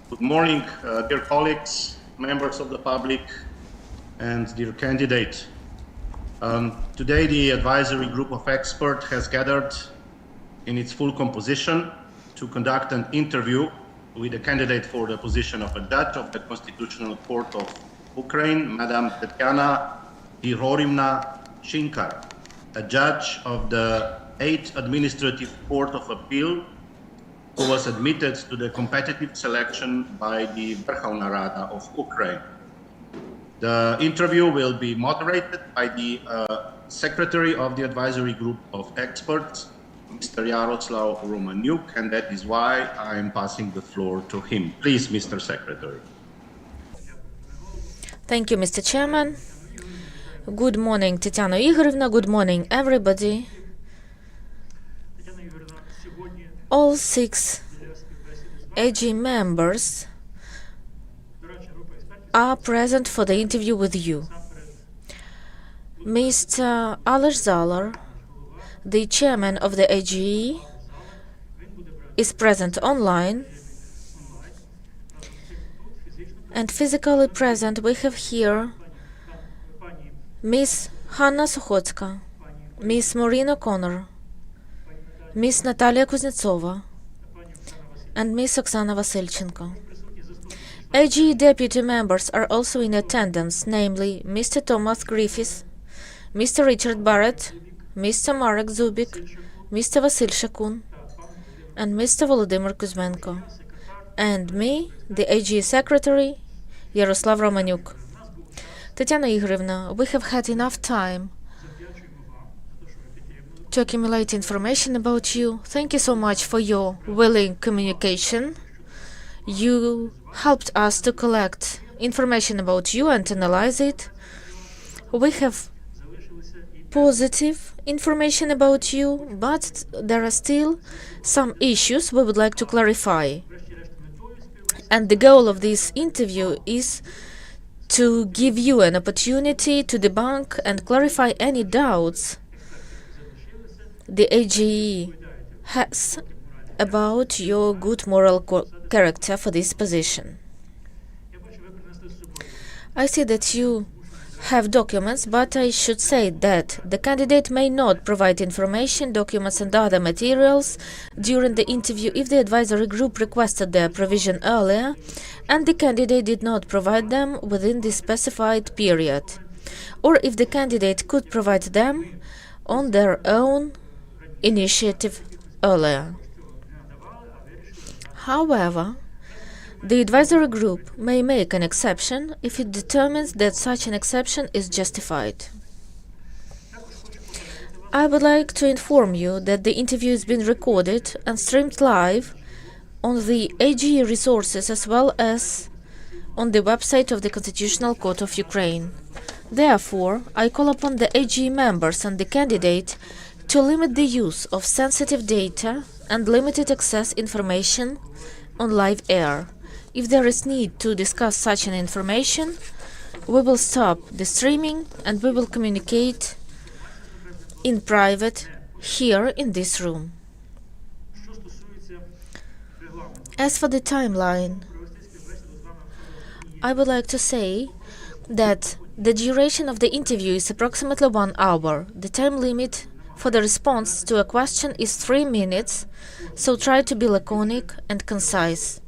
Good morning, dear colleagues, members of the public, and dear candidate. Today, the advisory group of experts has gathered in its full composition to conduct an interview with a candidate for the position of a judge of the Constitutional Court of Ukraine, Madam Tetiana Shynkar, a judge of the 8th Administrative Court of Appeal, who was admitted to the competitive selection by the Verkhovna Rada of Ukraine. The interview will be moderated by the Secretary of the Advisory Group of Experts, Mr. Yaroslav Romaniuk, and that is why I am passing the floor to him. Please, Mr. Secretary. Thank you, Mr. Chairman. Good morning, Tetiana Igorevna. Good morning, everybody. All 6 AG members are present for the interview with you. Mr. Aleš Zalar, the chairman of the AGE, is present online. And physically present we have here Miss Hanna Sukhotska, Miss Maureen O'Connor, Miss Natalia Kuznetsova, and Miss Oksana Vasilchenko. AGE deputy members are also in attendance, namely Mr. Thomas Griffiths, Mr. Richard Barrett, Mr. Marek Zubik, Mr. Vasil Shakun, and Mr. Volodymyr Kuzmenko, and me, the AGE secretary, Yaroslav Romaniuk. Tetiana Igorevna, we have had enough time to accumulate information about you. Thank you so much for your willing communication. You helped us to collect information about you and analyze it. We have positive information about you, but there are still some issues we would like to clarify. And the goal of this interview is to give you an opportunity to debunk and clarify any doubts the AGE has about your good moral character for this position. I see that you have documents, but I should say that the candidate may not provide information, documents and other materials during the interview if the advisory group requested their provision earlier and the candidate did not provide them within the specified period, or if the candidate could provide them on their own initiative earlier. However, the advisory group may make an exception if it determines that such an exception is justified. I would like to inform you that the interview is being recorded and streamed live on the AGE resources as well as on the website of the Constitutional Court of Ukraine. Therefore, I call upon the AGE members and the candidate to limit the use of sensitive data and limited access information on live air. If there is need to discuss such an information, we will stop the streaming and we will communicate in private here in this room. As for the timeline, I would like to say that the duration of the interview is approximately 1 hour. The time limit for the response to a question is 3 minutes, so try to be laconic and concise.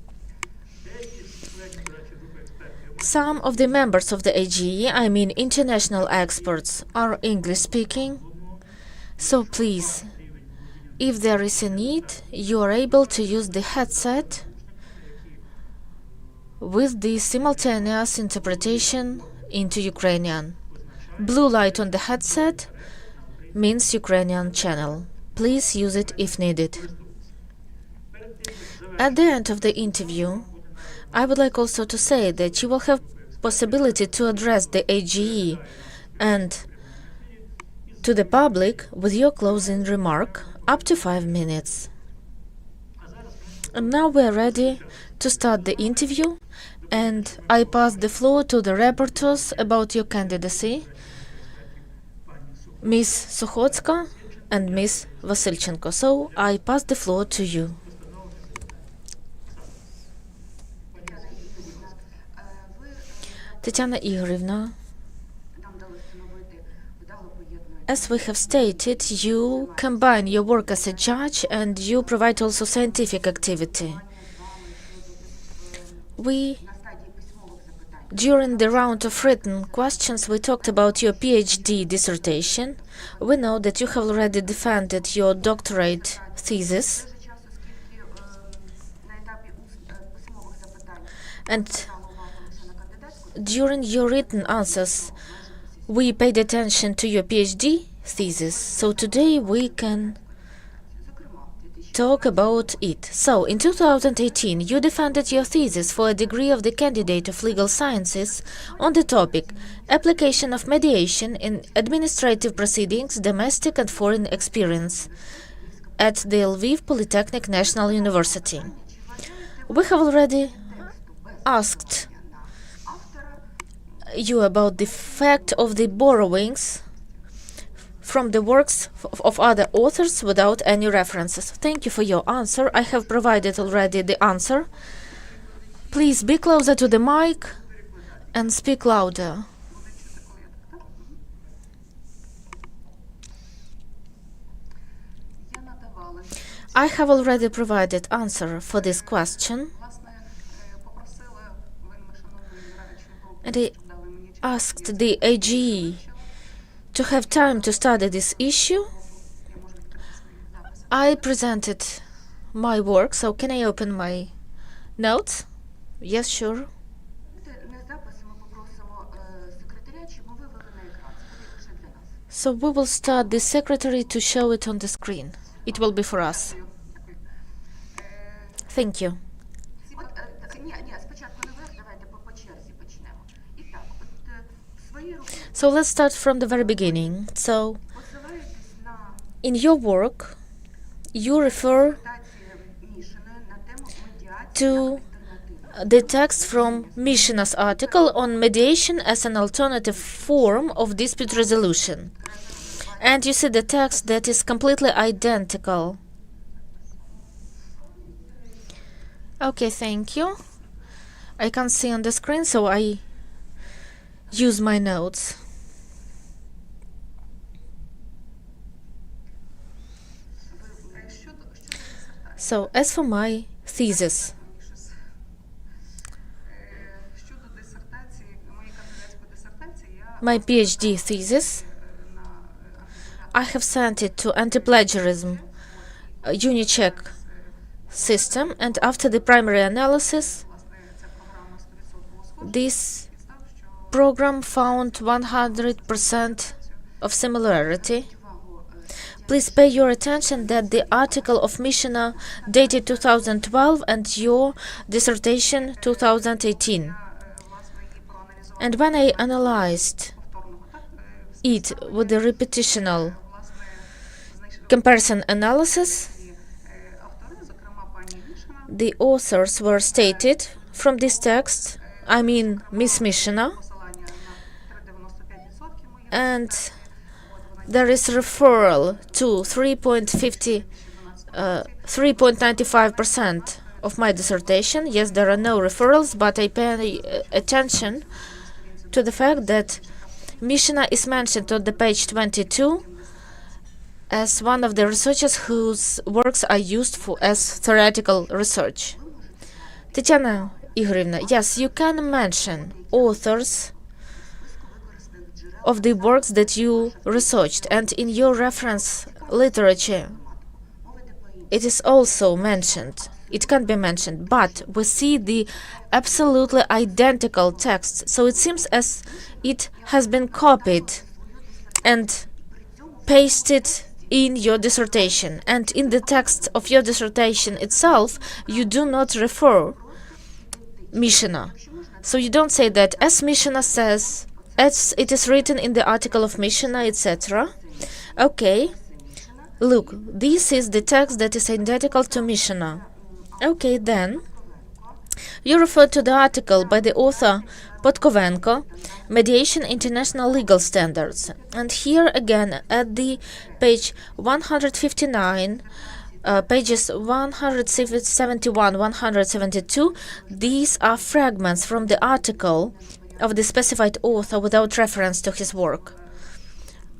Some of the members of the AGE, I mean international experts, are English-speaking, so please, if there is a need, you are able to use the headset with the simultaneous interpretation into Ukrainian. Blue light on the headset means Ukrainian channel. Please use it if needed. At the end of the interview, I would like also to say that you will have possibility to address the AGE and to the public with your closing remark up to 5 minutes. And now we are ready to start the interview, and I pass the floor to the reporters about your candidacy, Ms. Sukhotska and Ms. Vasilchenko. So I pass the floor to you. Tetiana Igorevna, as we have stated, you combine your work as a judge and you provide also scientific activity. During the round of written questions, we talked about your PhD dissertation. We know that you have already defended your doctorate thesis. And during your written answers, we paid attention to your PhD thesis. So today we can talk about it. So, in 2018, you defended your thesis for a degree of the candidate of legal sciences on the topic Application of Mediation in Administrative Proceedings, Domestic and Foreign Experience at the Lviv Polytechnic National University. We have already asked you about the fact of the borrowings from the works of other authors without any references. Thank you for your answer. I have provided already the answer. Please be closer to the mic and speak louder. I have already provided answer for this question. And I asked the AG to have time to study this issue. I presented my work, so can I open my notes? Yes, sure. So we will start the secretary to show it on the screen. It will be for us. Thank you. So let's start from the very beginning. So, in your work, you refer to the text from Mishina's article on mediation as an alternative form of dispute resolution. And you see the text that is completely identical. Okay, thank you. I can't see on the screen, so I use my notes. So, as for my thesis, my PhD thesis, I have sent it to anti-plagiarism Unicheck system, and after the primary analysis, this program found 100% of similarity. Please pay your attention that the article of Mishina dated 2012 and your dissertation 2018. And when I analyzed it with the repetitional comparison analysis, the authors were stated from this text, I mean Miss Mishina, and there is referral to 3.95% of my dissertation. Yes, there are no referrals, but I pay attention to the fact that Mishina is mentioned on the page 22 as one of the researchers whose works are used as theoretical research. Tetiana Igorevna, yes, you can mention authors of the works that you researched, and in your reference literature it is also mentioned. It can be mentioned, but we see the absolutely identical text, so it seems as it has been copied and pasted in your dissertation, and in the text of your dissertation itself you do not refer Mishina. So you don't say that as Mishina says, as it is written in the article of Mishina, etc. Okay, look, this is the text that is identical to Mishina. Okay, then you refer to the article by the author Podkovenko, Mediation International Legal Standards. And here again, at the page 159, pages 171, 172, these are fragments from the article of the specified author without reference to his work.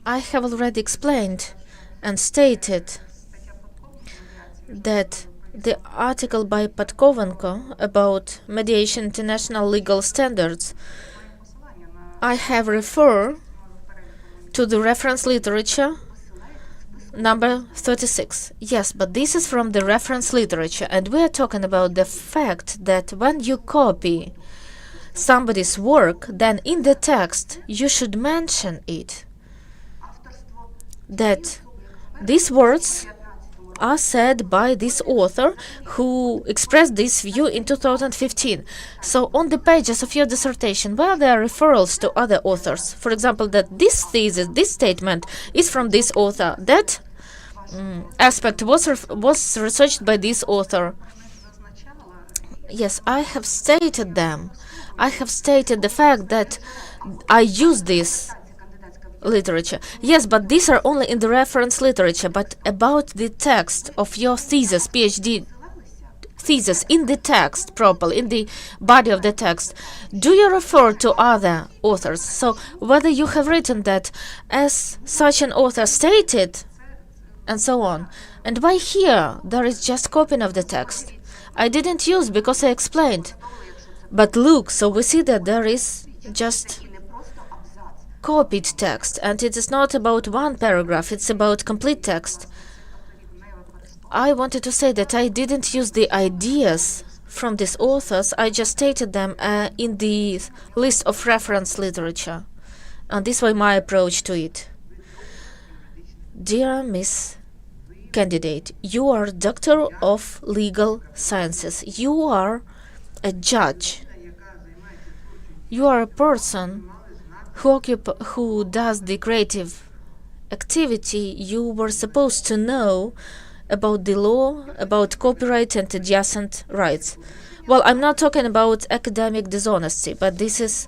I have already explained and stated that the article by Podkovenko about mediation international legal standards, I have referred to the reference literature number 36. Yes, but this is from the reference literature, and we are talking about the fact that when you copy somebody's work, then in the text you should mention it, that these words are said by this author who expressed this view in 2015. So on the pages of your dissertation, where there are referrals to other authors, for example, that this thesis, this statement is from this author, that aspect was researched by this author. Yes, I have stated them. I have stated the fact that I use this literature. Yes, but these are only in the reference literature. But about the text of your thesis, PhD thesis, in the text properly, in the body of the text, do you refer to other authors? So whether you have written that as such an author stated, and so on. And why here there is just copying of the text? I didn't use because I explained. But look, so we see that there is just copied text, and it is not about one paragraph, it's about complete text. I wanted to say that I didn't use the ideas from these authors, I just stated them in the list of reference literature. And this was my approach to it. Dear Miss Candidate, you are Doctor of Legal Sciences. You are a judge. You are a person who does the creative activity. You were supposed to know about the law, about copyright and adjacent rights. Well, I'm not talking about academic dishonesty, but this is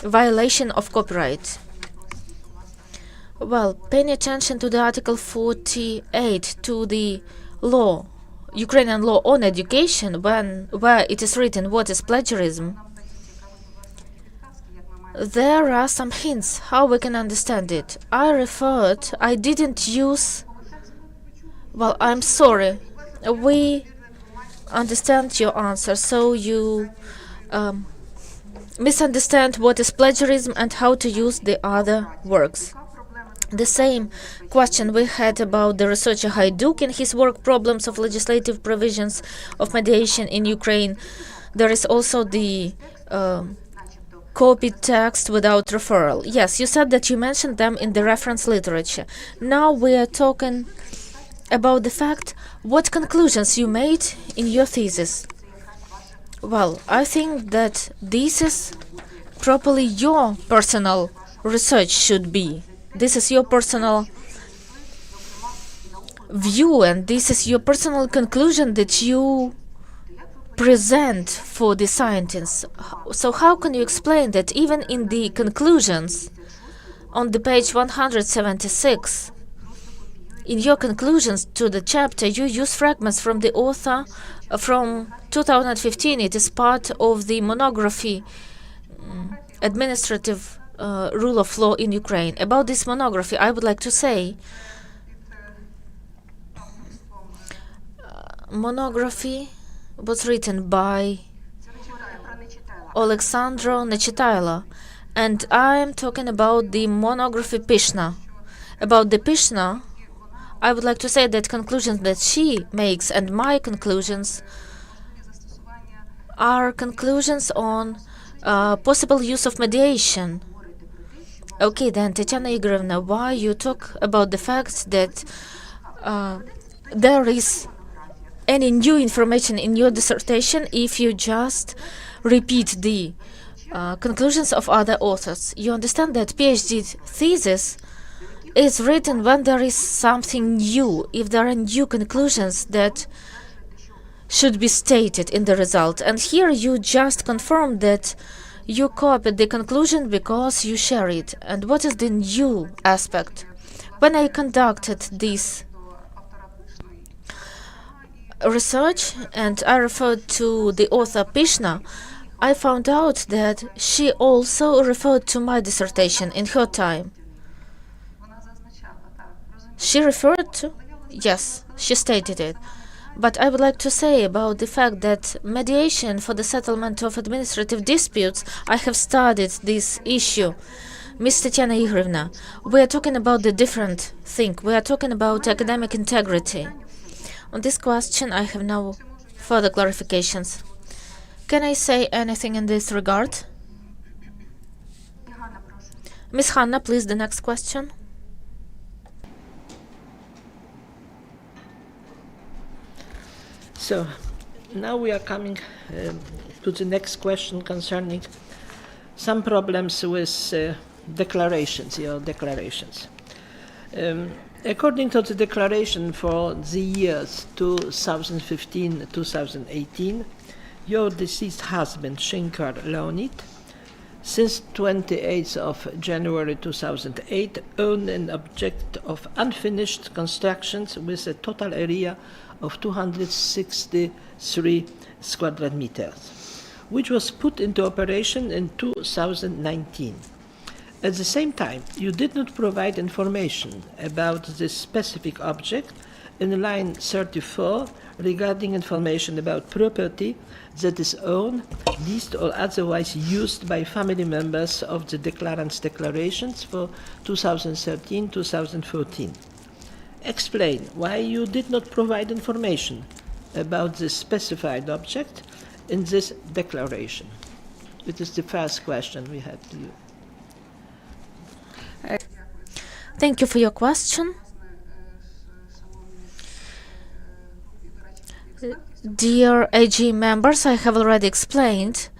violation of copyright. Well, paying attention to the Article 48, to the law, Ukrainian law on education, where it is written what is plagiarism, there are some hints how we can understand it. I didn't use, well, I'm sorry, we understand your answer, so you misunderstand what is plagiarism and how to use the other works. The same question we had about the researcher Haiduk in his work Problems of Legislative Provisions of Mediation in Ukraine. There is also the copied text without referral. Yes, you said that you mentioned them in the reference literature. Now we are talking about the fact what conclusions you made in your thesis. Well, I think that this is properly your personal research should be. This is your personal view, and this is your personal conclusion that you present for the scientists. So how can you explain that even in the conclusions on the page 176, in your conclusions to the chapter, you use fragments from the author from 2015. It is part of the monography, Administrative Rule of Law in Ukraine. About this monography, I would like to say, monography was written by Alexandro Nechitailo, and I am talking about the monography Pishna. About the Pishna, I would like to say that conclusions that she makes and my conclusions are conclusions on possible use of mediation. Okay, then, Tetiana Igorevna, why you talk about the fact that there is any new information in your dissertation if you just repeat the conclusions of other authors? You understand that PhD thesis is written when there is something new, if there are new conclusions that should be stated in the result. And here you just confirm that you copied the conclusion because you share it. And what is the new aspect? When I conducted this research and I referred to the author Pishna, I found out that she also referred to my dissertation in her time. She referred to? Yes, she stated it. But I would like to say about the fact that mediation for the settlement of administrative disputes, I have studied this issue. Ms. Tetiana Igorevna, we are talking about the different thing. We are talking about academic integrity. On this question, I have no further clarifications. Can I say anything in this regard? Ms. Hanna, please, the next question. So now we are coming to the next question concerning some problems with declarations, your declarations. According to the declaration for the years 2015-2018, your deceased husband, Shynkar Leonid, since 28th of January 2008, owned an object of unfinished constructions with a total area of 263 square meters, which was put into operation in 2019. At the same time, you did not provide information about this specific object in line 34 regarding information about property that is owned, leased or otherwise used by family members of the declarant's declarations for 2013-2014. Explain why you did not provide information about the specified object in this declaration. It is the first question we had to you. Thank you for your question. Dear AG members, I have already explained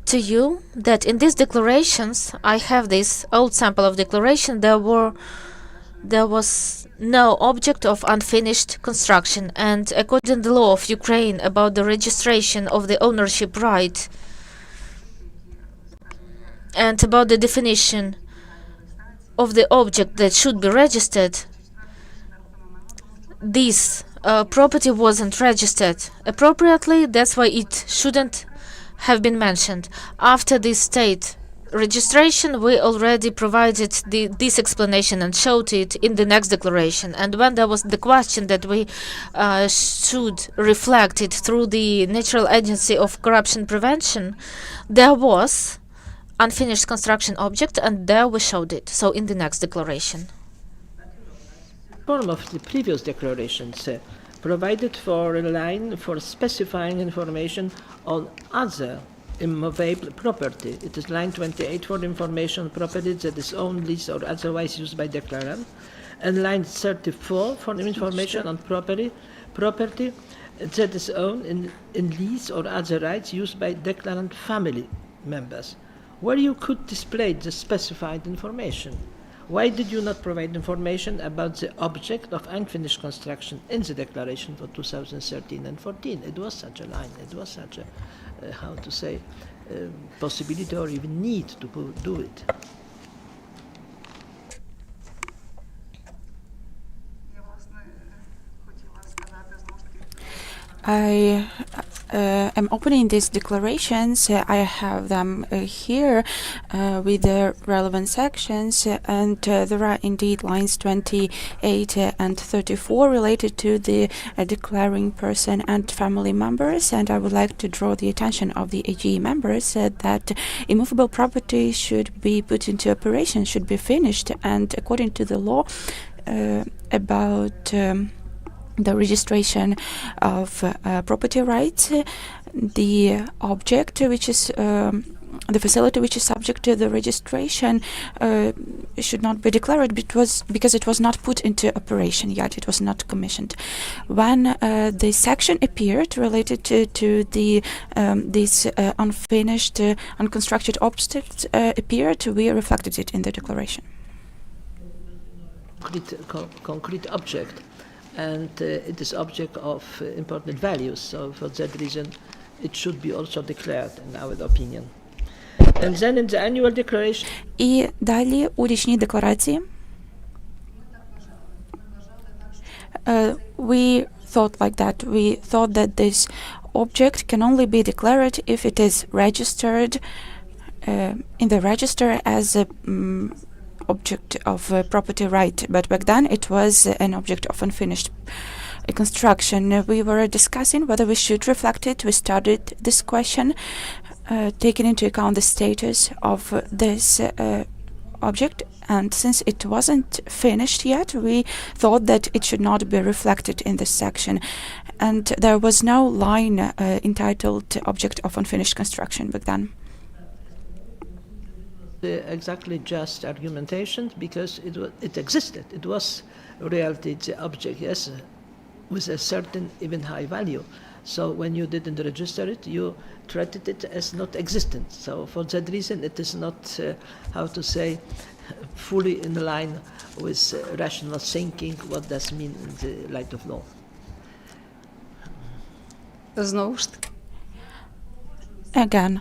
to you that in these declarations, I have this old sample of declaration, there was no object of unfinished construction, and according to the law of Ukraine about the registration of the ownership right and about the definition of the object that should be registered, this property wasn't registered appropriately. That's why it shouldn't have been mentioned. After this state registration, we already provided this explanation and showed it in the next declaration. And when there was the question that we should reflect it through the Natural Agency of Corruption Prevention, there was unfinished construction object, and there we showed it. So in the next declaration. Form of the previous declarations provided for a line for specifying information on other immovable property. It is line 28 for information on property that is owned, leased, or otherwise used by declarant, and line 34 for information on property that is owned in lease or other rights used by declarant family members, where you could display the specified information. Why did you not provide information about the object of unfinished construction in the declaration for 2013 and 14? It was such a line, it was such a, possibility or even need to do it. I am opening these declarations. I have them here with the relevant sections, and there are indeed lines 28 and 34 related to the declaring person and family members. And I would like to draw the attention of the AG members that immovable property should be put into operation, should be finished, and according to the law about the registration of property rights, the object which is the facility which is subject to the registration should not be declared because it was not put into operation yet, it was not commissioned. When the section appeared related to the this unfinished, unconstructed object appeared, we reflected it in the declaration. Concrete object, and it is object of important values, so for that reason it should be also declared in our opinion. And then in the annual declaration. І далі у річній декларації we thought like that. We thought that this object can only be declared if it is registered in the register as a object of property right. But back then it was an object of unfinished construction. We were discussing whether we should reflect it. We studied this question, taking into account the status of this object, and since it wasn't finished yet, we thought that it should not be reflected in this section, and there was no line entitled object of unfinished construction back then. Exactly just argumentation, because it existed. It was reality, the object, yes, with a certain even high value. So when you didn't register it, you treated it as not existent. So for that reason, it is not, how to say, fully in line with rational thinking. What does mean in the light of law? Again,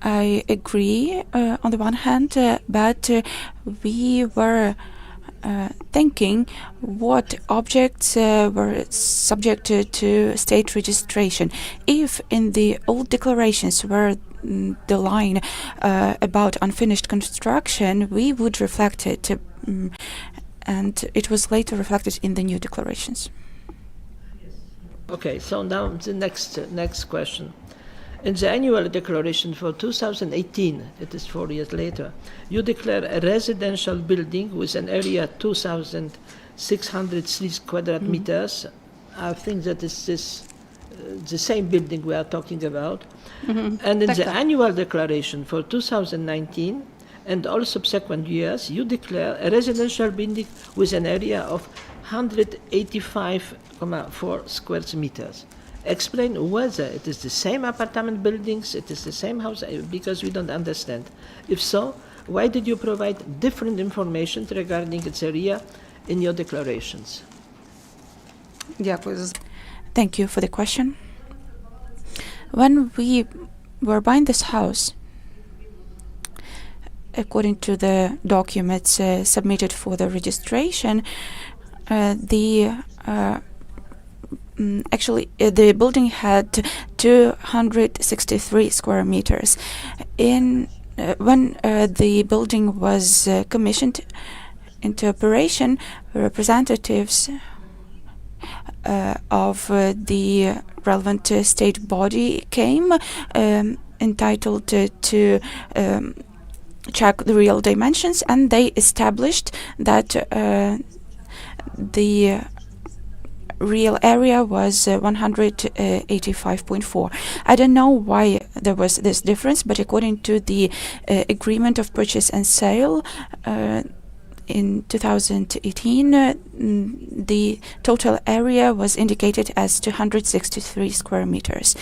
I agree on the one hand, but we were thinking what objects were subject to state registration. If in the old declarations were the line about unfinished construction, we would reflect it, and it was later reflected in the new declarations. Okay, so now the next question. In the annual declaration for 2018, it is 4 years later, you declare a residential building with an area 2,603 square meters. I think that is the same building we are talking about. And in the annual declaration for 2019 and all subsequent years, you declare a residential building with an area of 185,4 square meters. Explain whether it is the same apartment buildings, it is the same house, because we don't understand. If so, why did you provide different information regarding its area in your declarations? Thank you for the question. When we were buying this house, according to the documents submitted for the registration, actually, the building had 263 square meters. When the building was commissioned into operation, representatives of the relevant state body came, entitled to check the real dimensions, and they established that the real area was 185.4. I don't know why there was this difference, but according to the agreement of purchase and sale in 2018, the total area was indicated as 263 square meters.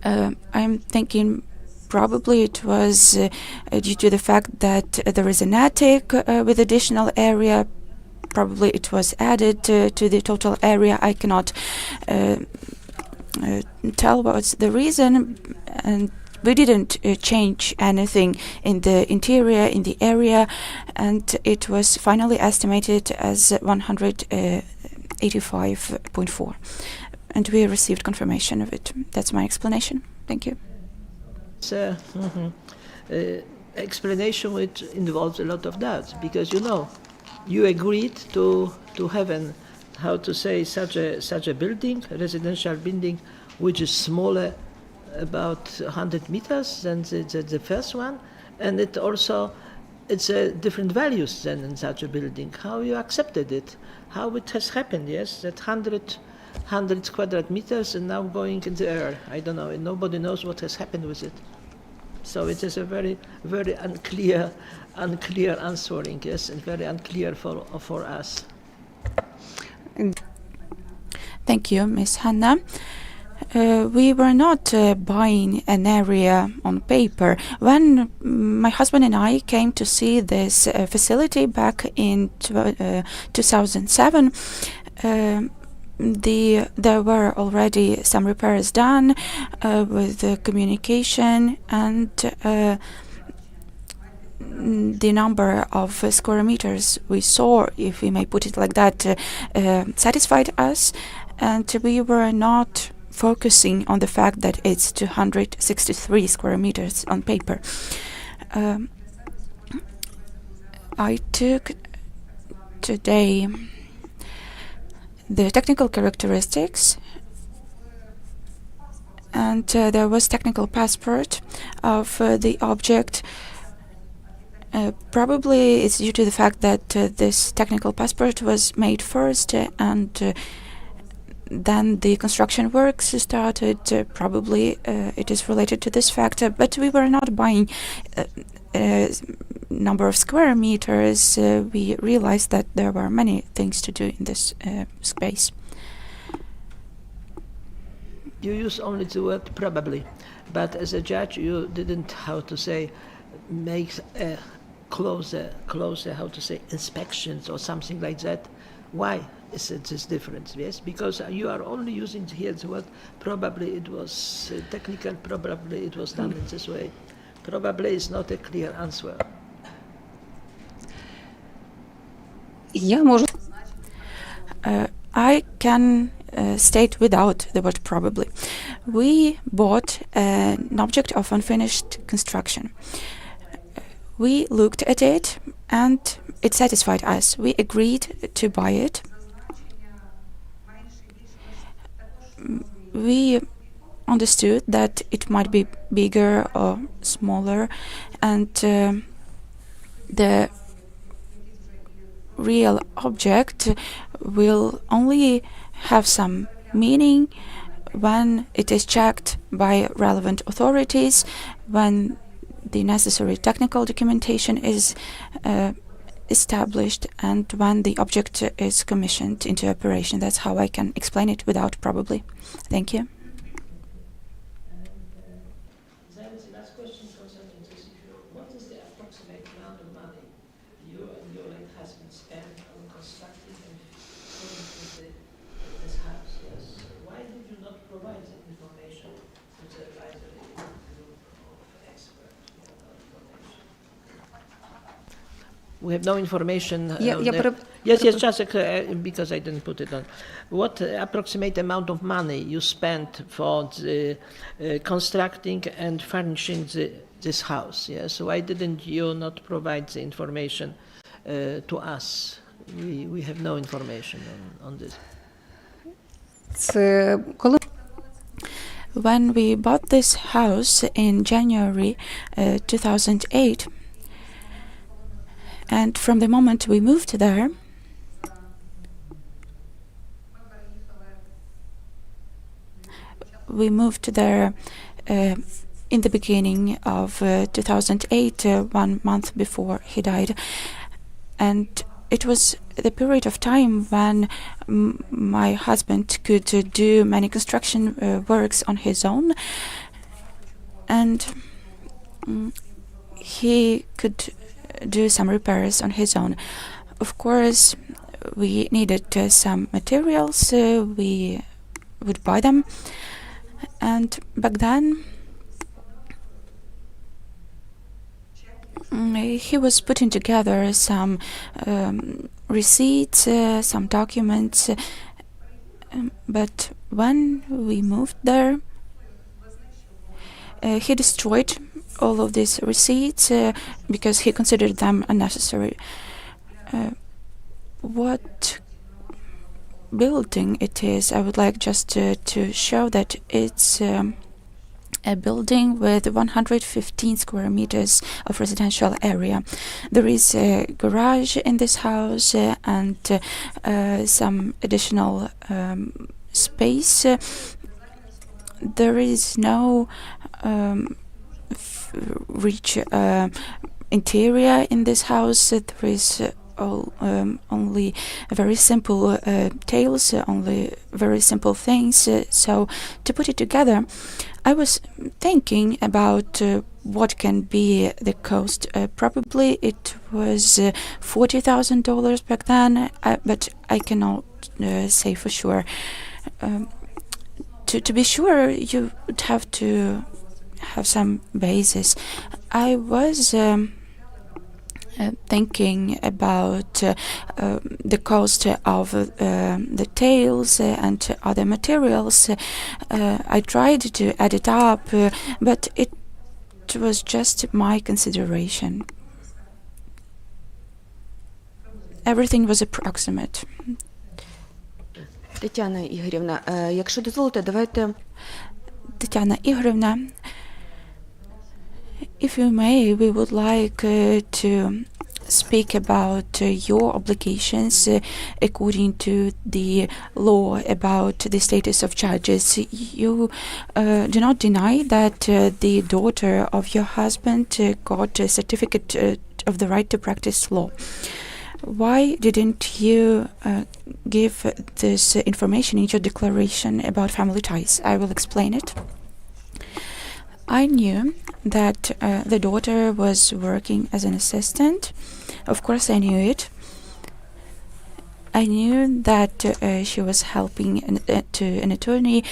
I'm thinking probably it was due to the fact that there is an attic with additional area. Probably it was added to the total area. I cannot tell what's the reason, and we didn't change anything in the interior, in the area, and it was finally estimated as 185.4, and we received confirmation of it. That's my explanation. Thank you. It's explanation which involves a lot of doubts, because you agreed to have such a building, a residential building, which is smaller, about 100 meters than the first one, and it's different values than in such a building. How you accepted it? How it has happened? Yes, that 100 square meters and now going in the air. I don't know. Nobody knows what has happened with it. So it is a very, very unclear answering, yes, and very unclear for us. Thank you, Ms. Hanna. We were not buying an area on paper. When my husband and I came to see this facility back in 2007, there were already some repairs done with the communication, and the number of square meters we saw, if we may put it like that, satisfied us, and we were not focusing on the fact that it's 263 square meters on paper. I took today the technical characteristics, and there was technical passport of the object. Probably it's due to the fact that this technical passport was made first, and then the construction works started. Probably it is related to this factor, but we were not buying number of square meters. We realized that there were many things to do in this space. You use only the word probably, but as a judge, you didn't, how to say, make a closer, how to say, inspections or something like that. Why is it this difference? Yes, because you are only using here the word probably it was technical, probably it was done in this way. Probably is not a clear answer. I can state without the word probably. We bought an object of unfinished construction. We looked at it and it satisfied us. We agreed to buy it. We understood that it might be bigger or smaller, and the real object will only have some meaning when it is checked by relevant authorities, when the necessary technical documentation is established, and when the object is commissioned into operation. That's how I can explain it without probably. Thank you. Then the last question concerning this issue. What is the approximate amount of money you and your late husband spent on constructing and furnishing this house? Yes. Why did you not provide the information to the advisory group of experts? We have no information. Yes, just because I didn't put it on. What approximate amount of money you spent for the, constructing and furnishing this house? Yes, why didn't you not provide the information to us? We have no information on this. When we bought this house in January 2008, and from the moment we moved there, we moved there in the beginning of 2008, 1 month before he died. And it was the period of time when my husband could do many construction works on his own, and he could do some repairs on his own. Of course, we needed some materials, we would buy them, and back then he was putting together some receipts, some documents, but when we moved there, he destroyed all of these receipts because he considered them unnecessary. What building it is, I would like just to show that it's a building with 115 square meters of residential area. There is a garage in this house and some additional space. There is no rich interior in this house. There is only very simple tales, only very simple things. So to put it together, I was thinking about what can be the cost. Probably it was $40,000 back then, but I cannot say for sure. To be sure, you would have to have some basis. I was thinking about the cost of the tails and other materials. I tried to add it up, but it was just my consideration. Everything was approximate. Тетяна Ігорівна, якщо дозволите, давайте Tetiana Igorevna, if you may, we would like to speak about your obligations according to the law about the status of judges. You do not deny that the daughter of your husband got a certificate of the right to practice law. Why didn't you give this information in your declaration about family ties? I will explain it. I knew that the daughter was working as an assistant. Of course, I knew it. I knew that she was helping to an attorney,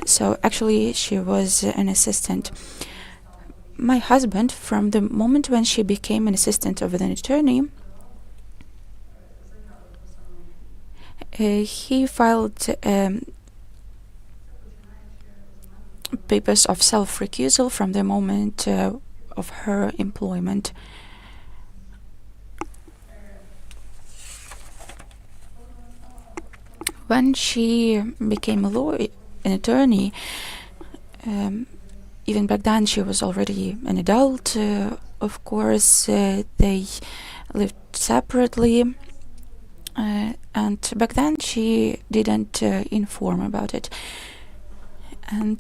so actually she was an assistant. My husband, from the moment when she became an assistant of an attorney, he filed papers of self-recusal from the moment of her employment. When she became an attorney, even back then she was already an adult. Of course, they lived separately. And back then she didn't inform about it. And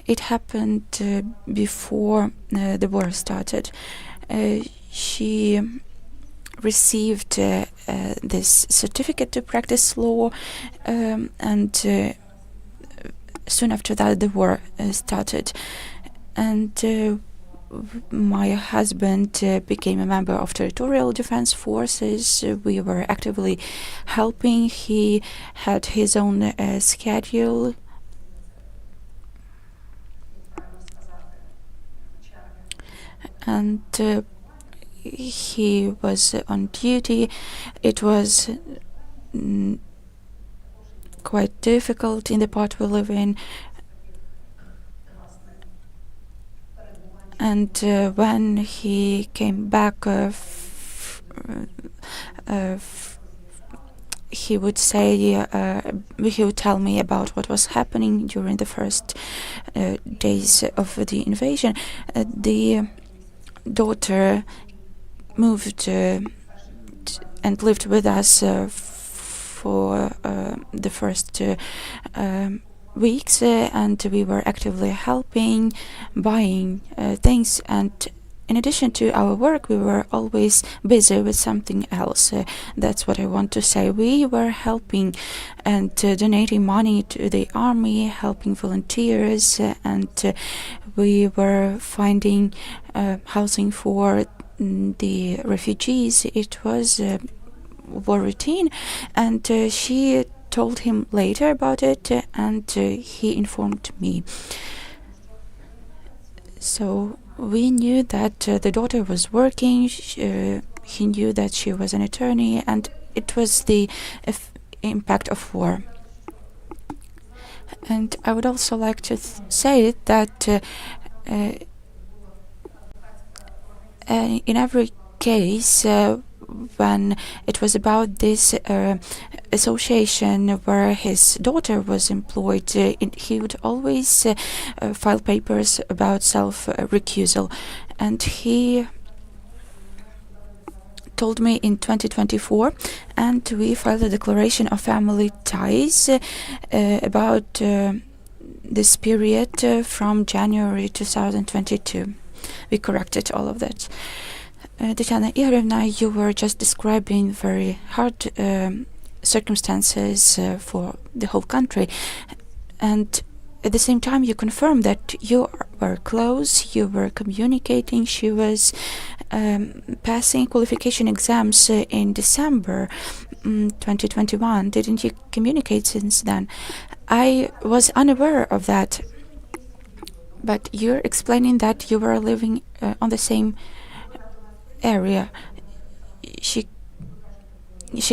it happened before the war started. She received this certificate to practice law, and soon after that the war started. And my husband became a member of Territorial Defense Forces. We were actively helping. He had his own schedule. And he was on duty. It was quite difficult in the part we live in. And when he came back, he would say, he would tell me about what was happening during the first days of the invasion. The daughter moved and lived with us for the first weeks, and we were actively helping, buying things, and in addition to our work we were always busy with something else. That's what I want to say. We were helping and donating money to the army, helping volunteers, and we were finding housing for the refugees. It was war routine, and she told him later about it, and he informed me. So we knew that the daughter was working. He knew that she was an attorney, and it was the impact of war. And I would also like to say that in every case, when it was about this association where his daughter was employed, he would always file papers about self-recusal. And he told me in 2024, and we filed a declaration of family ties about this period from January 2022. We corrected all of that. Tetiana Igorevna, you were just describing very hard circumstances for the whole country, and at the same time you confirmed that you were close, you were communicating. She was passing qualification exams in December 2021. Didn't you communicate since then? I was unaware of that, but you're explaining that you were living on the same area. she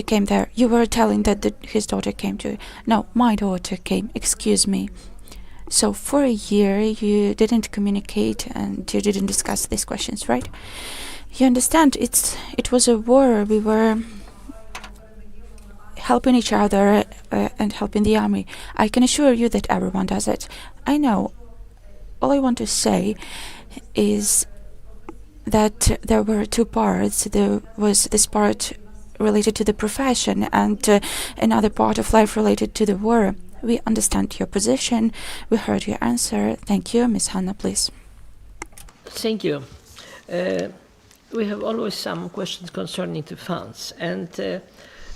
came there. You were telling that his daughter came to... No, my daughter came. Excuse me. So for a year you didn't communicate and you didn't discuss these questions, right? You understand, it was a war. We were helping each other and helping the army. I can assure you that everyone does it. I know. All I want to say is that there were two parts. There was this part related to the profession and another part of life related to the war. We understand your position. We heard your answer. Thank you. Ms. Hanna, please. Thank you. We have always some questions concerning the funds. And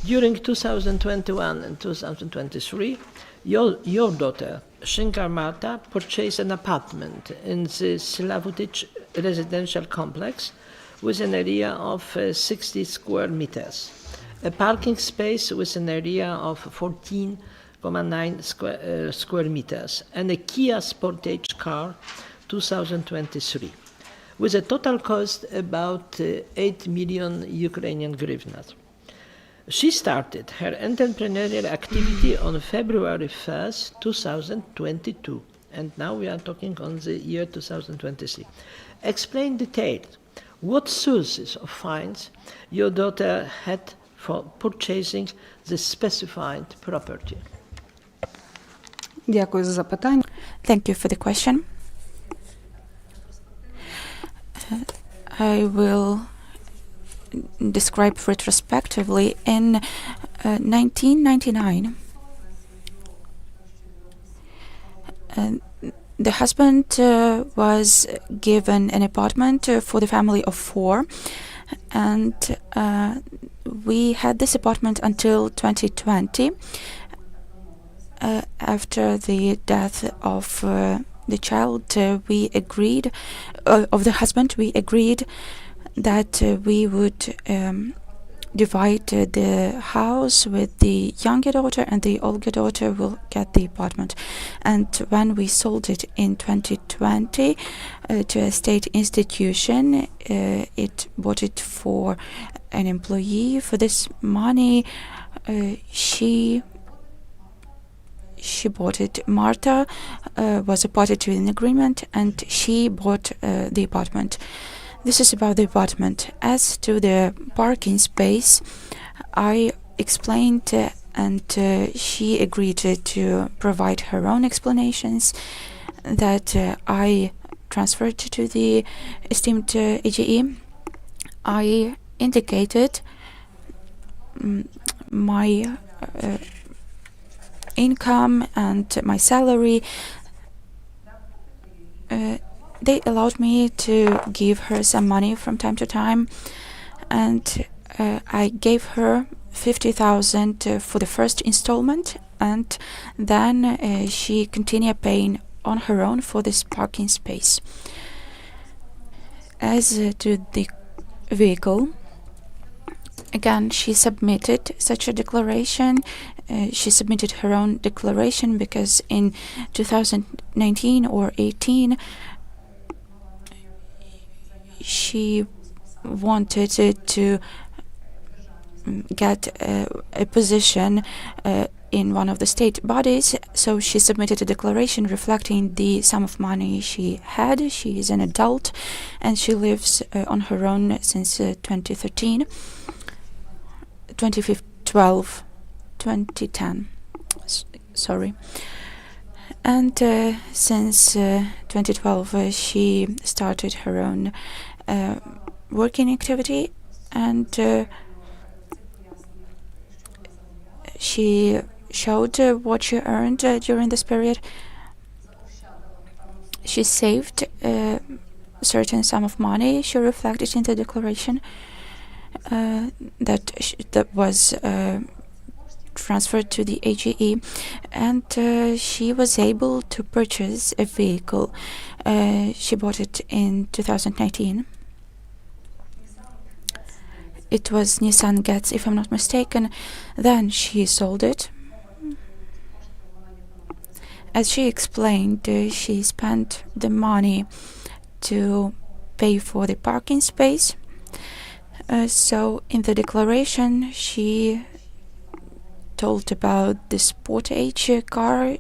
during 2021 and 2023, your daughter, Shynkar Marta, purchased an apartment in the Slavutic residential complex with an area of 60 square meters, a parking space with an area of 14.9 square meters, and a Kia Sportage car 2023, with a total cost about 8 million Ukrainian hryvnias. She started her entrepreneurial activity on February 1st, 2022, and now we are talking on the year 2023. Explain details. What sources of funds your daughter had for purchasing the specified property? Дякую за запитання. Thank you for the question. I will describe retrospectively. In 1999, the husband was given an apartment for the family of 4, and we had this apartment until 2020. After the death of the child, we agreed, of the husband, we agreed that we would divide the house with the younger daughter, and the older daughter will get the apartment. And when we sold it in 2020 to a state institution, it bought it for an employee. For this money, she bought it. Marta was a party to an agreement, and she bought the apartment. This is about the apartment. As to the parking space, I explained and she agreed to provide her own explanations that I transferred to the esteemed AGE. I indicated my income and my salary. They allowed me to give her some money from time to time, and I gave her 50,000 for the first installment, and then she continued paying on her own for this parking space. As to the vehicle, again, she submitted such a declaration. She submitted her own declaration because in 2019 or 18, she wanted to get a position in one of the state bodies, so she submitted a declaration reflecting the sum of money she had. She is an adult and she lives on her own since 2013, 2012, 2010, sorry. And since 2012 she started her own working activity, and she showed what she earned during this period. She saved a certain sum of money. She reflected in the declaration that was transferred to the AGE, and she was able to purchase a vehicle. She bought it in 2019. It was Nissan Getz, if I'm not mistaken. Then she sold it. As she explained, she spent the money to pay for the parking space. So in the declaration, she told about the Sport Age car,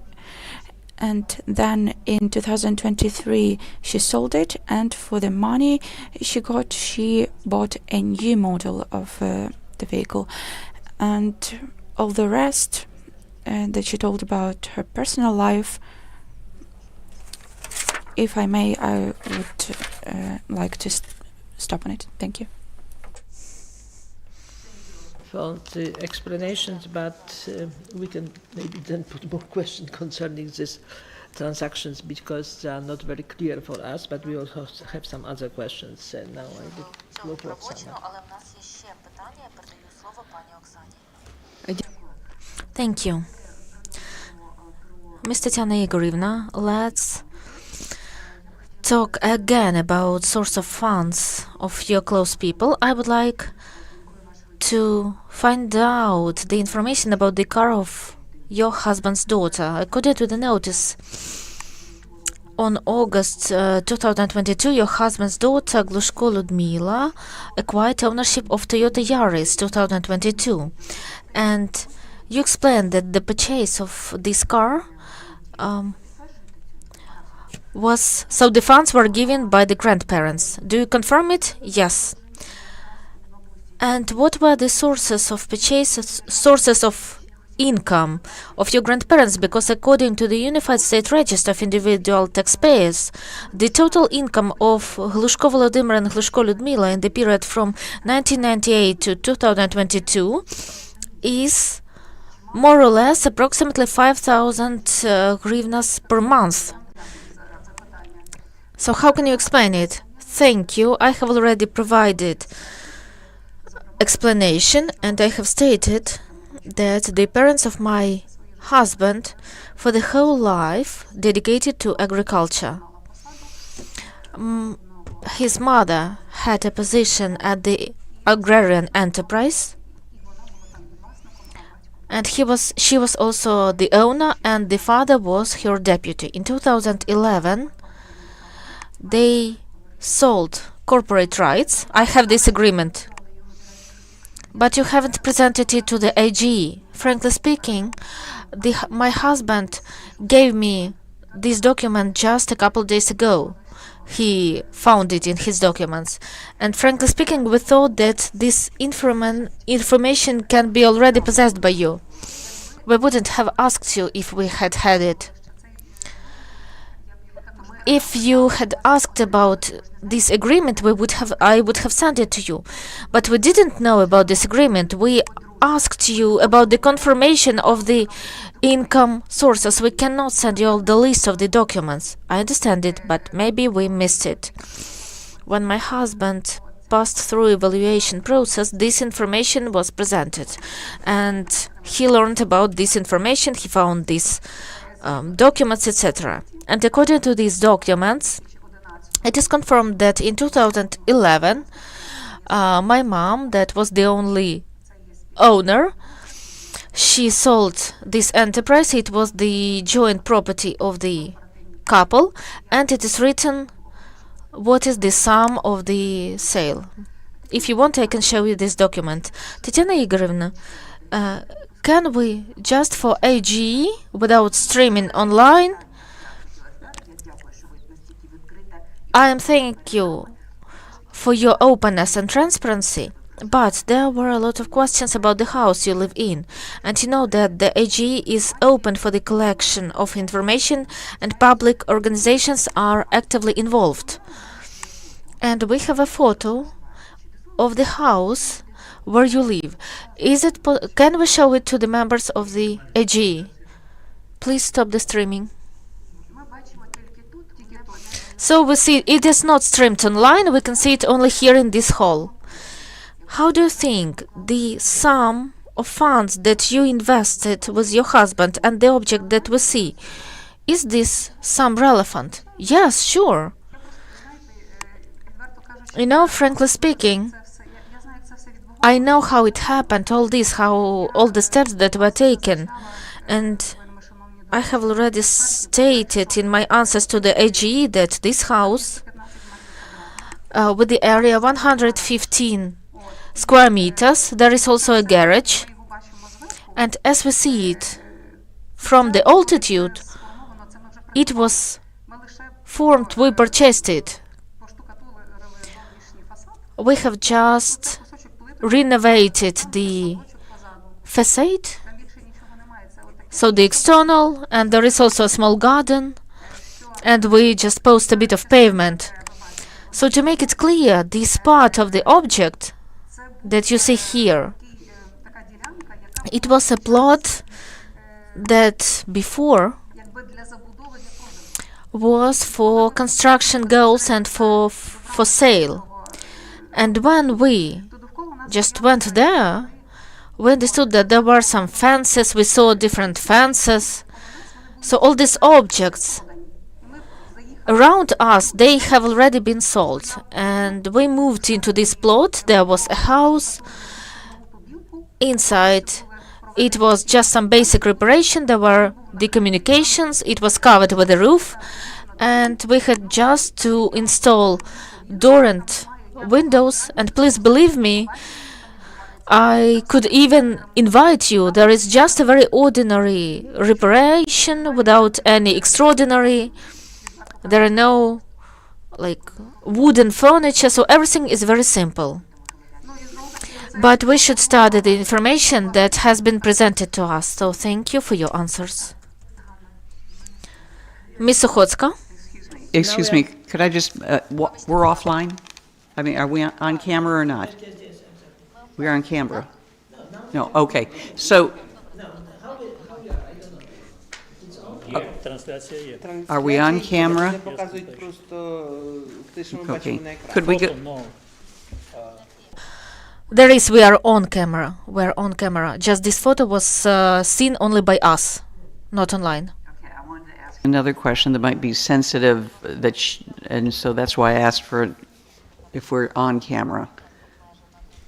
and then in 2023 she sold it, and for the money she got, she bought a new model of the vehicle. And all the rest that she told about her personal life, if I may, I would like to stop on it. Thank you. For the explanations, but we can maybe then put more questions concerning these transactions because they are not very clear for us, but we also have some other questions. Now I give floor to Oksana. Thank you. Ms. Tetiana Igorevna, let's talk again about source of funds of your close people. I would like to find out the information about the car of your husband's daughter. According to the notice, on August 2022, your husband's daughter, Glushko Ludmila, acquired ownership of Toyota Yaris 2022. And you explained that the purchase of this car so the funds were given by the grandparents. Do you confirm it? Yes. And what were the sources of purchases, sources of income of your grandparents? Because according to the Unified State Register of Individual Taxpayers, the total income of Glushko Volodymyr and Glushko Ludmila in the period from 1998 to 2022 is more or less approximately 5,000 hryvnias per month. So how can you explain it? Thank you. I have already provided explanation, and I have stated that the parents of my husband for the whole life dedicated to agriculture. His mother had a position at the agrarian enterprise, and she was also the owner, and the father was her deputy. In 2011 they sold corporate rights. I have this agreement, but you haven't presented it to the AG. Frankly speaking, my husband gave me this document just a couple days ago. He found it in his documents, and frankly speaking, we thought that this information can be already possessed by you. We wouldn't have asked you if we had had it. If you had asked about this agreement, I would have sent it to you. But we didn't know about this agreement. We asked you about the confirmation of the income sources. We cannot send you all the list of the documents. I understand it, but maybe we missed it. When my husband passed through evaluation process, this information was presented, and he learned about this information. He found these documents, etc. And according to these documents, it is confirmed that in 2011, my mom, that was the only owner, she sold this enterprise. It was the joint property of the couple, and it is written what is the sum of the sale. If you want, I can show you this document. Tetiana Igorevna, can we just for AGE, without streaming online? I am thank you for your openness and transparency, but there were a lot of questions about the house you live in, and you know that the AG is open for the collection of information and public organizations are actively involved. And we have a photo of the house where you live. Can we show it to the members of the AG? Please stop the streaming. So we see it is not streamed online, we can see it only here in this hall. How do you think the sum of funds that you invested with your husband and the object that we see, is this sum relevant? Yes, sure. You know, frankly speaking, I know how it happened, all the steps that were taken, and I have already stated in my answers to the AGE that this house with the area 115 square meters. There is also a garage. And as we see it from the altitude, it was formed, we purchased it. We have just renovated the facade, so the external, and there is also a small garden, and we just post a bit of pavement. So to make it clear, this part of the object that you see here, it was a plot that before was for construction goals and for sale. And when we just went there, we understood that there were some fences, we saw different fences. So all these objects around us, they have already been sold. And we moved into this plot. There was a house. Inside, it was just some basic reparation. There were the communications. It was covered with a roof. And we had just to install door and windows. And please believe me, I could even invite you. There is just a very ordinary reparation without any extraordinary. There are no wooden furniture, so everything is very simple. But we should start at the information that has been presented to us. So thank you for your answers. Ms. Sukhotska? Excuse me, could I just, we're offline? I mean, are we on camera or not? We are on camera? No, okay. So, are we on camera? Okay. Could we go? There is, we are on camera. We're on camera. Just this photo was seen only by us, not online. Another question that might be sensitive, and so that's why I asked for if we're on camera.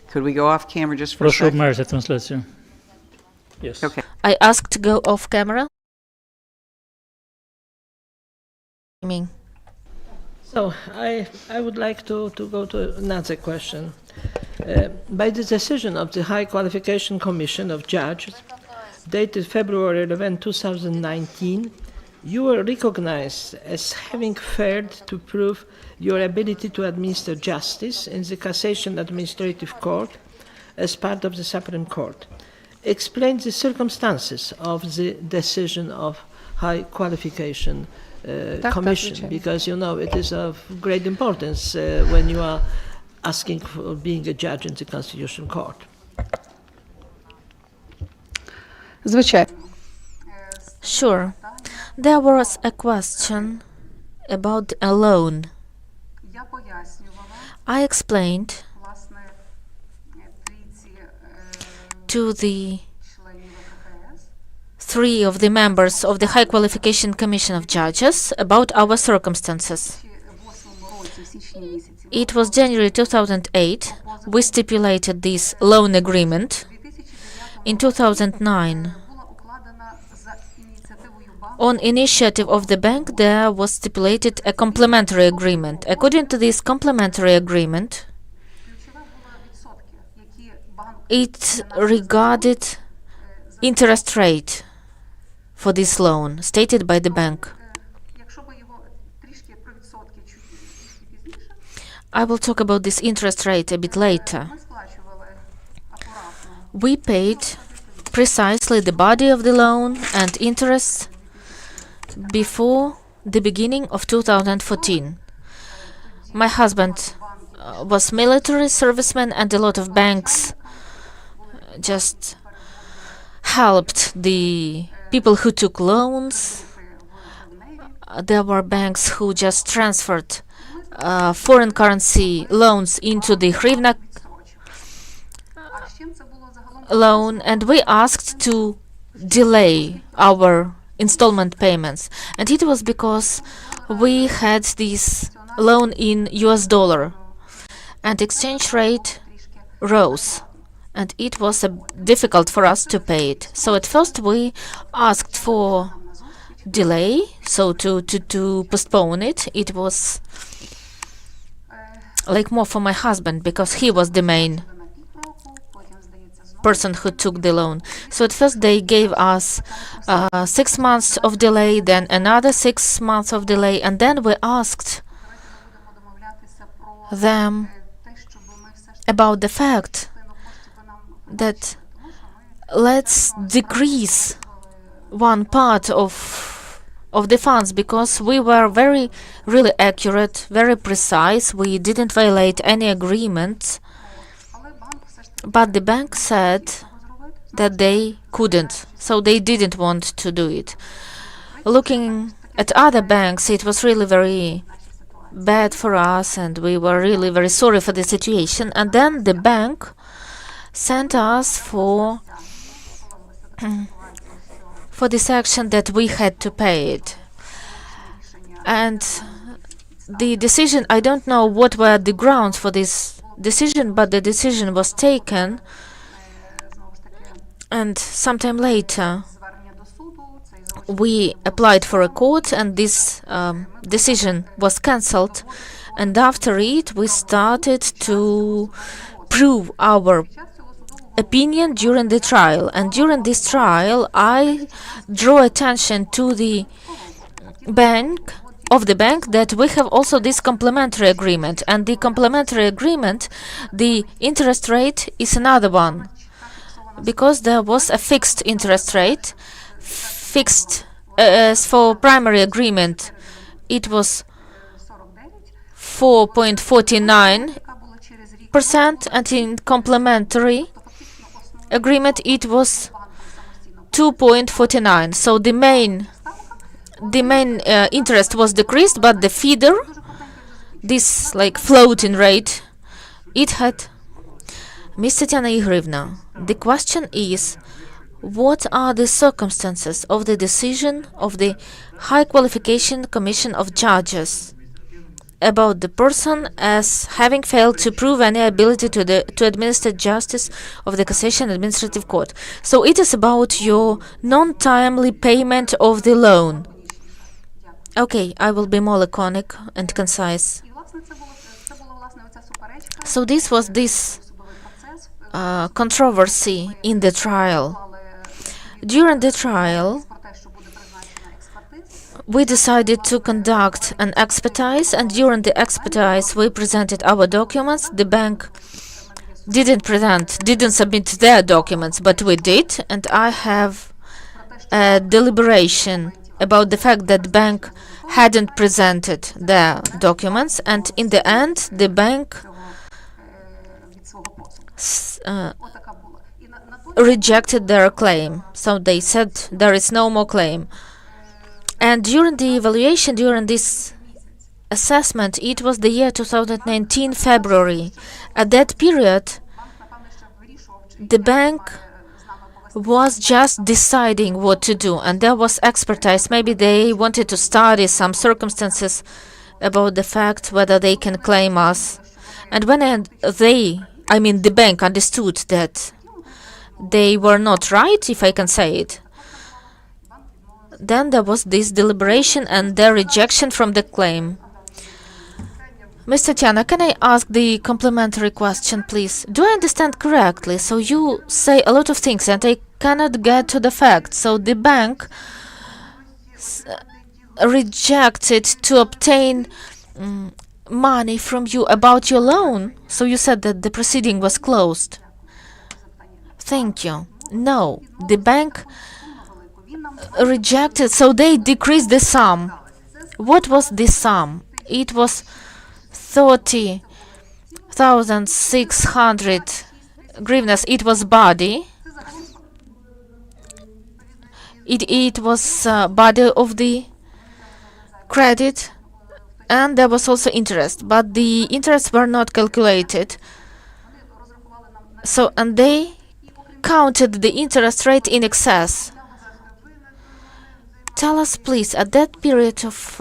Could we go off camera just for a Прошу second? обмежити трансляцію. Yes. Okay. I asked to go off camera. So I would like to go to another question. By the decision of the High Qualification Commission of Judges, dated February 11, 2019, you were recognized as having failed to prove your ability to administer justice in the Cassation Administrative Court as part of the Supreme Court. Explain the circumstances of the decision of High Qualification Commission, because you know it is of great importance when you are asking for being a judge in the Constitutional Court. Sure. There was a question about a loan. I explained to the three of the members of the High Qualification Commission of Judges about our circumstances. It was January 2008. We stipulated this loan agreement. In 2009, on initiative of the bank, there was stipulated a complementary agreement. According to this complementary agreement, it regarded interest rate for this loan stated by the bank. I will talk about this interest rate a bit later. We paid precisely the body of the loan and interest before the beginning of 2014. My husband was military serviceman, and a lot of banks just helped the people who took loans. There were banks who just transferred foreign currency loans into the hryvnia loan, and we asked to delay our installment payments. And it was because we had this loan in US dollar, and exchange rate rose, and it was difficult for us to pay it. So at first we asked for delay, so to postpone it. It was like more for my husband, because he was the main person who took the loan. So at first they gave us 6 months of delay, then another 6 months of delay, and then we asked them about the fact that let's decrease one part of the funds, because we were really accurate, very precise. We didn't violate any agreements, but the bank said that they couldn't, so they didn't want to do it. Looking at other banks, it was really very bad for us, and we were really very sorry for the situation. And then the bank sent us for this action that we had to pay it. And the decision, I don't know what were the grounds for this decision, but the decision was taken, and sometime later we applied for a court, and this decision was cancelled, and after it we started to prove our opinion during the trial. And during this trial I draw attention to the bank that we have also this complementary agreement, and the complementary agreement, the interest rate is another one, because there was a fixed interest rate. Fixed as for primary agreement it was 4.49%, and in complementary agreement it was 2.49. So the main interest was decreased, but the feeder, this like floating rate, it had. Ms. Tetiana Igorevna, the question is, what are the circumstances of the decision of the High Qualification Commission of Judges about the person as having failed to prove any ability to administer justice of the Cassation Administrative Court? So it is about your non-timely payment of the loan. Okay, I will be more laconic and concise. So this was this controversy in the trial. During the trial, we decided to conduct an expertise, and during the expertise we presented our documents. The bank didn't submit their documents, but we did, and I have a deliberation about the fact that the bank hadn't presented their documents, and in the end the bank rejected their claim. So they said there is no more claim. And during the evaluation, during this assessment, it was the year 2019, February. At that period, the bank was just deciding what to do, and there was expertise. Maybe they wanted to study some circumstances about the fact whether they can claim us. And when the bank understood that they were not right, if I can say it, then there was this deliberation and their rejection from the claim. Ms. Tetiana, can I ask the complementary question, please? Do I understand correctly? So you say a lot of things and I cannot get to the facts. So the bank rejected to obtain money from you about your loan. So you said that the proceeding was closed. Thank you. No, the bank rejected, so they decreased the sum. What was the sum? It was 30,600 hryvnias. It was body. It was body of the credit, and there was also interest, but the interests were not calculated. So, and they counted the interest rate in excess. Tell us, please, at that period of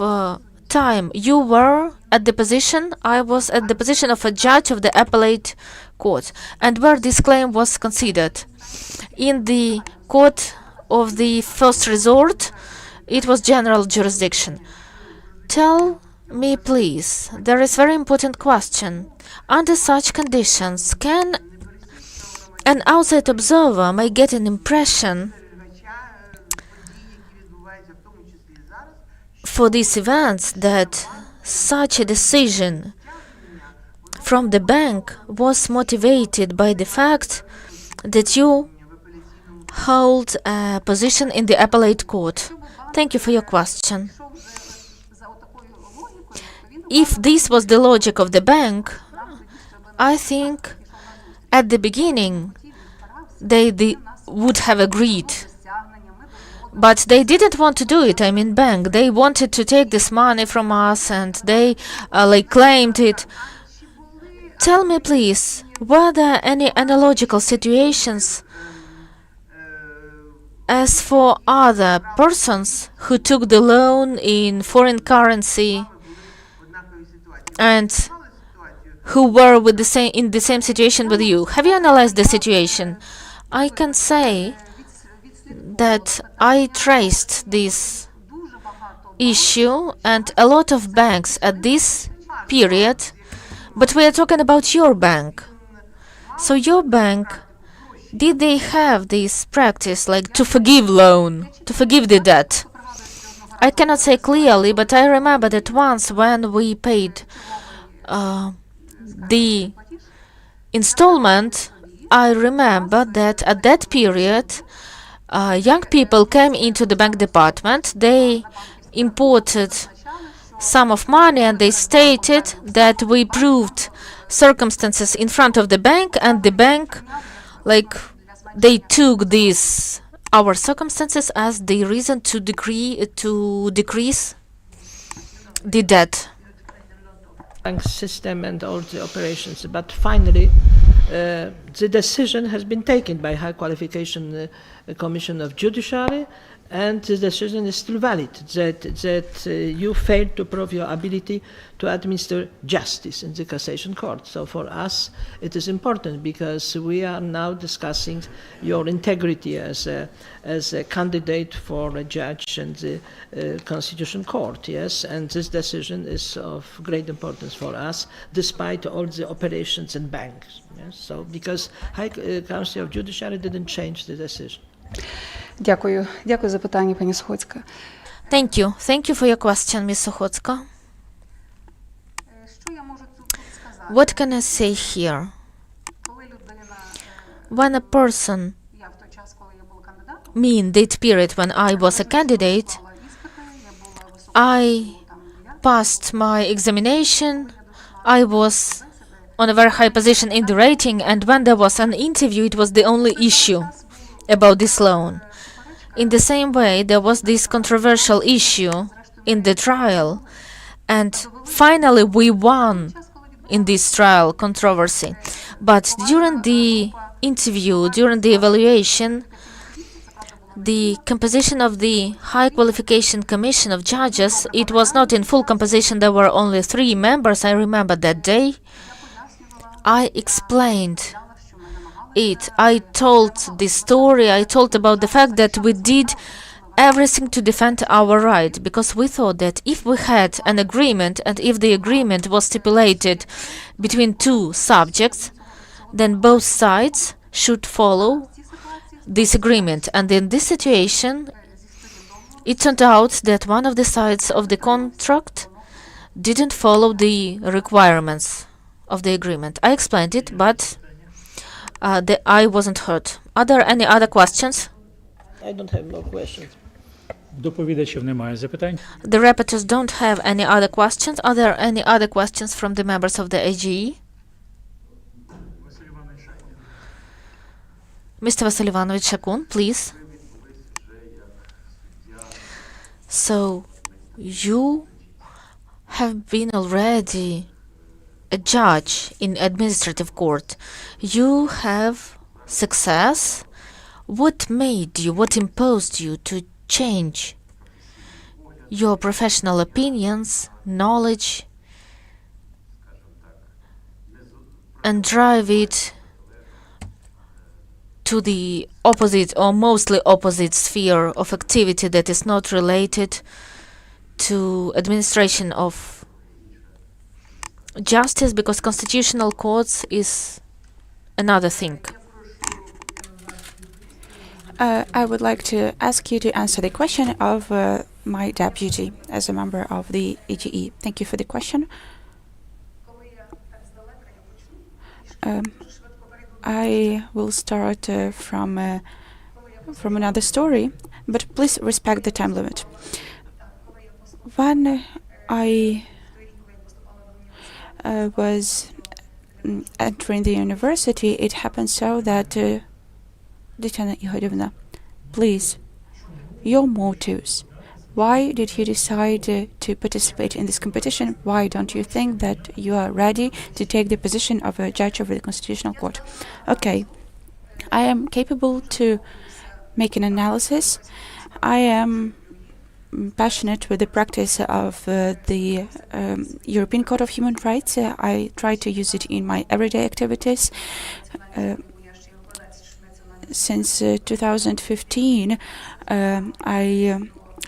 time, you were at the position, I was at the position of a judge of the appellate court, and where this claim was considered. In the court of the first resort, it was general jurisdiction. Tell me, please, there is very important question. Under such conditions, can An outside observer may get an impression for these events that such a decision from the bank was motivated by the fact that you hold a position in the appellate court. Thank you for your question. If this was the logic of the bank, I think at the beginning they would have agreed. But they didn't want to do it. I mean, bank. They wanted to take this money from us, and they claimed it. Tell me, please, were there any analogical situations as for other persons who took the loan in foreign currency and who were in the same situation with you? Have you analyzed the situation? I can say that I traced this issue and a lot of banks at this period, but we are talking about your bank. So your bank, did they have this practice, like to forgive loan, to forgive the debt? I cannot say clearly, but I remember that once when we paid the installment, I remember that at that period, young people came into the bank department. They imported sum of money and they stated that we proved circumstances in front of the bank, and the bank, they took these our circumstances as the reason to decrease the debt. Bank system and all the operations, but finally the decision has been taken by High Qualification Commission of Judiciary, and the decision is still valid, that you failed to prove your ability to administer justice in the cassation court. So for us it is important, because we are now discussing your integrity as a candidate for a judge in the Constitution Court, yes, and this decision is of great importance for us, despite all the operations in banks. Yes? So because High Council of Judiciary didn't change the decision. Дякую. Дякую за питання, пані Сухоцька. Thank you. Thank you for your question, Ms. Sukhotska. What can I say here? When a person, me in that period when I was a candidate, I passed my examination, I was on a very high position in the rating, and when there was an interview, it was the only issue about this loan. In the same way, there was this controversial issue in the trial, and finally we won in this trial controversy. But during the interview, during the evaluation, the composition of the High Qualification Commission of Judges, it was not in full composition. There were only 3 members. I remember that day. I explained it. I told this story. I told about the fact that we did everything to defend our right, because we thought that if we had an agreement, and if the agreement was stipulated between 2 subjects, then both sides should follow this agreement. And in this situation, it turned out that one of the sides of the contract didn't follow the requirements of the agreement. I explained it, but I wasn't hurt. Are there any other questions? I don't have more questions. Доповідачів немає запитань. The rapporteurs don't have any other questions. Are there any other questions from the members of the AGE? Mr. Vasil Ivanovich Shakun, please. So, you have been already a judge in administrative court. You have success. What made you, what imposed you to change your professional opinions, knowledge, and drive it to the opposite or mostly opposite sphere of activity that is not related to administration of justice, because constitutional courts is another thing? I would like to ask you to answer the question of my deputy as a member of the AGE. Thank you for the question. I will start from another story, but please respect the time limit. When I was entering the university, it happened so that Tetiana Igorevna, please, your motives. Why did you decide to participate in this competition? Why don't you think that you are ready to take the position of a judge of the Constitutional Court? Okay, I am capable to make an analysis. I am passionate with the practice of the European Court of Human Rights. I try to use it in my everyday activities. Since 2015, I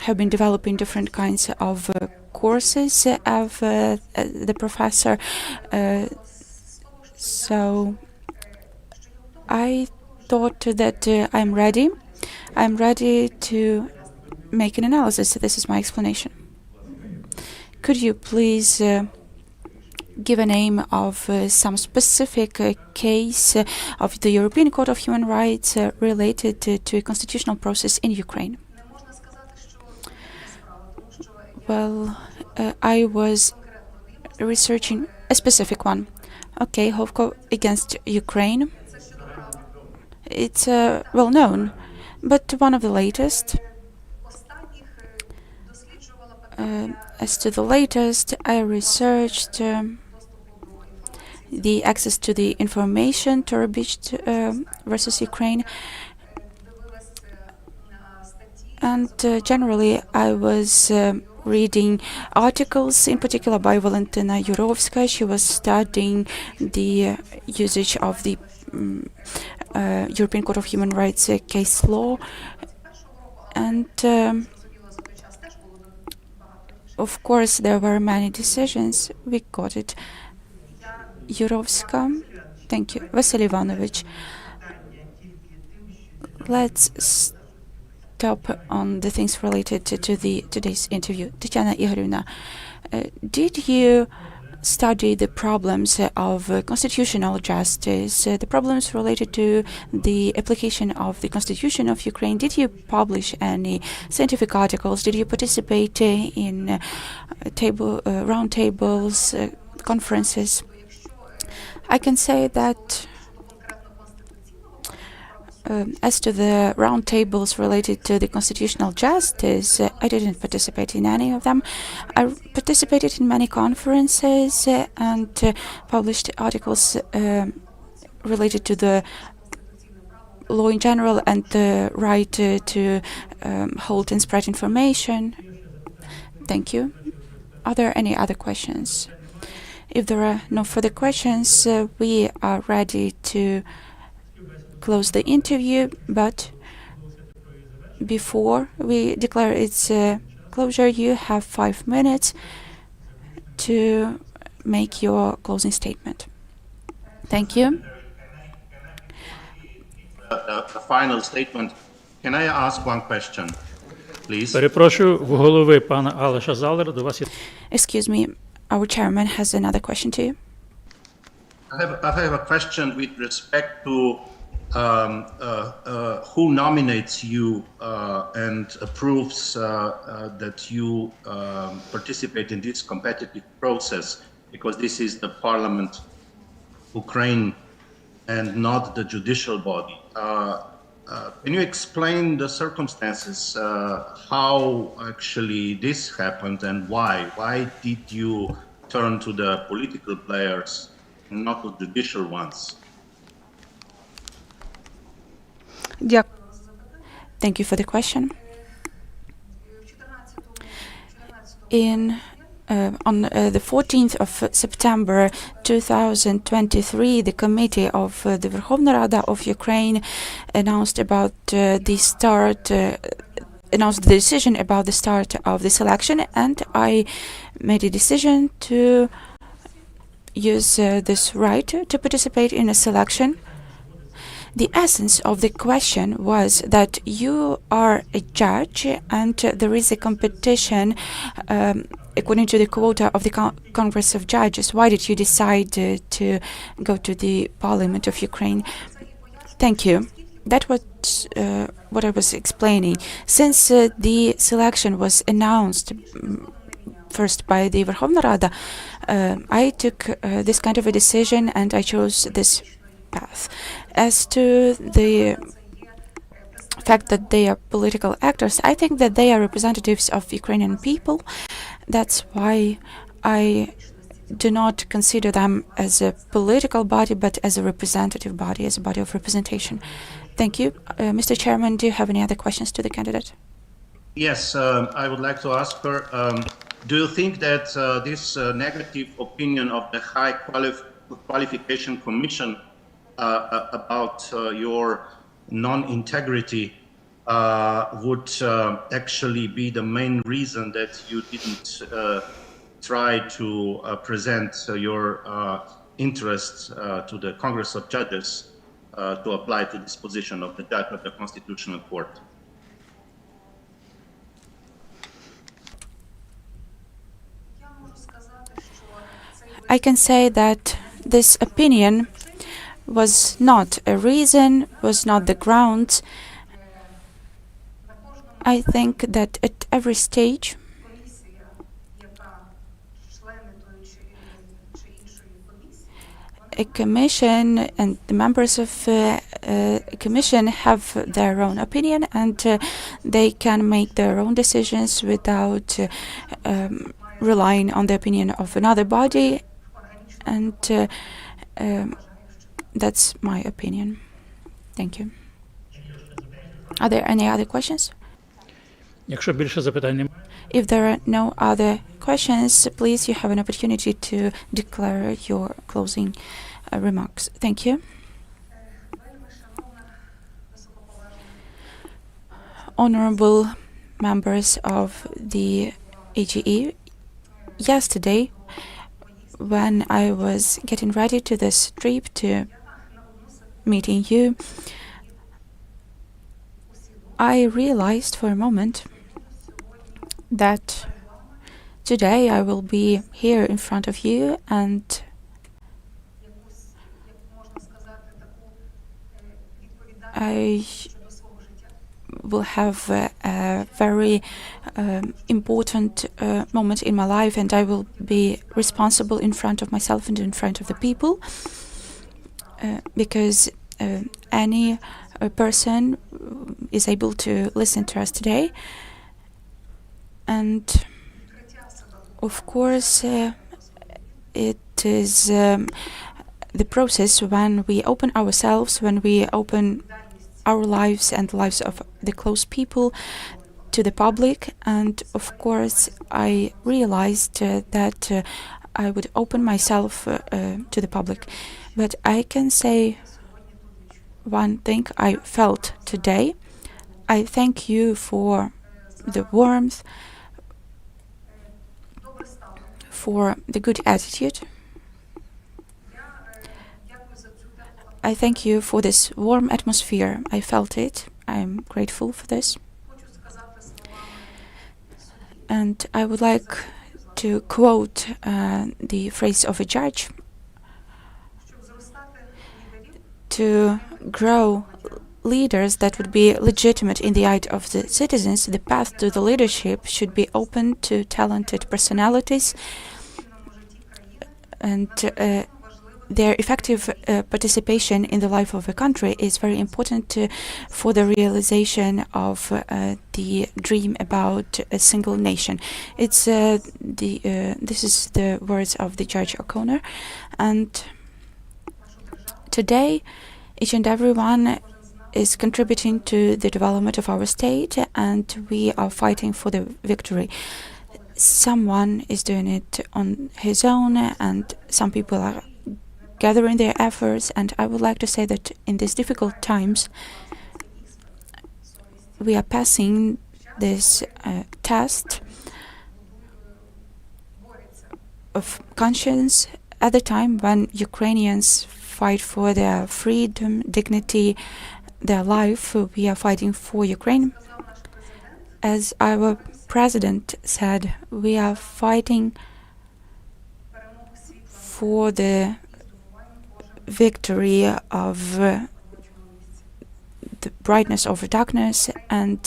have been developing different kinds of courses of the professor. So I thought that I'm ready. I'm ready to make an analysis. This is my explanation. Could you please give a name of some specific case of the European Court of Human Rights related to a constitutional process in Ukraine? Well, I was researching a specific one. Okay, Hovko against Ukraine. It's well known, but one of the latest. As to the latest, I researched the access to the information, Torobich versus Ukraine. And generally, I was reading articles, in particular by Valentina Yurovska. She was studying the usage of the European Court of Human Rights case law. And of course, there were many decisions. We got it. Yurovska. Thank you. Vasily Ivanovich. Let's stop on the things related to today's interview. Tetiana Igorevna, did you study the problems of constitutional justice, the problems related to the application of the Constitution of Ukraine? Did you publish any scientific articles? Did you participate in round tables, conferences? I can say that as to the round tables related to the constitutional justice, I didn't participate in any of them. I participated in many conferences and published articles related to the law in general and the right to hold and spread information. Thank you. Are there any other questions? If there are no further questions, we are ready to close the interview, but before we declare its closure, you have 5 minutes to make your closing statement. Thank you. The final statement. Can I ask one question, please? Перепрошую, в голови пана Алеша Залера до вас є. Excuse me, our chairman has another question to you. I have a question with respect to who nominates you and approves that you participate in this competitive process, because this is the parliament, Ukraine, and not the judicial body. Can you explain the circumstances, how actually this happened and why? Why did you turn to the political players and not the judicial ones? Thank you for the question. On the 14th of September 2023, the committee of the Verkhovna Rada of Ukraine announced announced the decision about the start of this election, and I made a decision to use this right to participate in a selection. The essence of the question was that you are a judge and there is a competition according to the quota of the Congress of Judges. Why did you decide to go to the Parliament of Ukraine? Thank you. That was what I was explaining. Since the selection was announced first by the Verkhovna Rada, I took this kind of a decision and I chose this path. As to the fact that they are political actors, I think that they are representatives of Ukrainian people. That's why I do not consider them as a political body, but as a representative body, as a body of representation. Thank you. Mr. Chairman, do you have any other questions to the candidate? Yes, I would like to ask her, do you think that this negative opinion of the High Qualification Commission about your non-integrity would actually be the main reason that you didn't try to present your interests to the Congress of Judges to apply to this position of the judge of the Constitutional Court? I can say that this opinion was not a reason, was not the ground. I think that at every stage, a commission and the members of a commission have their own opinion and they can make their own decisions without relying on the opinion of another body, and that's my opinion. Thank you. Are there any other questions? Якщо більше запитань немає, If there are no other questions, please, you have an opportunity to declare your closing remarks. Thank you. Honorable members of the AGE, yesterday, when I was getting ready to this trip to meeting you, I realized for a moment that today I will be here in front of you and I will have a very important moment in my life, and I will be responsible in front of myself and in front of the people, because any person is able to listen to us today. And of course, it is the process when we open ourselves, when we open our lives and the lives of the close people to the public. And of course, I realized that I would open myself to the public. But I can say one thing I felt today. I thank you for the warmth, for the good attitude. I thank you for this warm atmosphere. I felt it. I'm grateful for this. And I would like to quote the phrase of a judge: to grow leaders that would be legitimate in the eye of the citizens, the path to the leadership should be open to talented personalities, and their effective participation in the life of a country is very important for the realization of the dream about a single nation. It's this is the words of the Judge O'Connor, and today each and everyone is contributing to the development of our state, and we are fighting for the victory. Someone is doing it on his own, and some people are gathering their efforts, and I would like to say that in these difficult times we are passing this test of conscience at the time when Ukrainians fight for their freedom, dignity, their life. We are fighting for Ukraine. As our president said, we are fighting for the victory of the brightness over darkness. And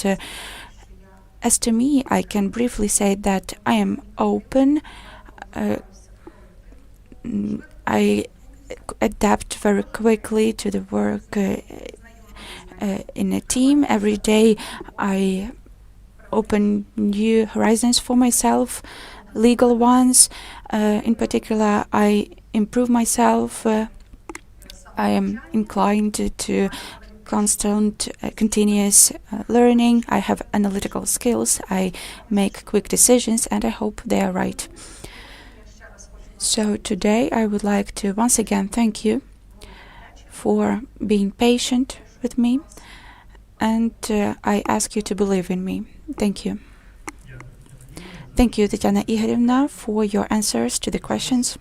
as to me, I can briefly say that I am open. I adapt very quickly to the work in a team. Every day I open new horizons for myself, legal ones. In particular, I improve myself. I am inclined to constant, continuous learning. I have analytical skills. I make quick decisions, and I hope they are right. So today I would like to once again thank you for being patient with me, and I ask you to believe in me. Thank you. Thank you, Tetiana Igorevna, for your answers to the questions.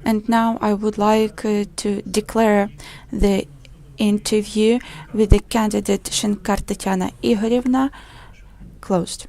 And now I would like to declare the interview with the candidate Shynkar Tetiana Igorevna closed.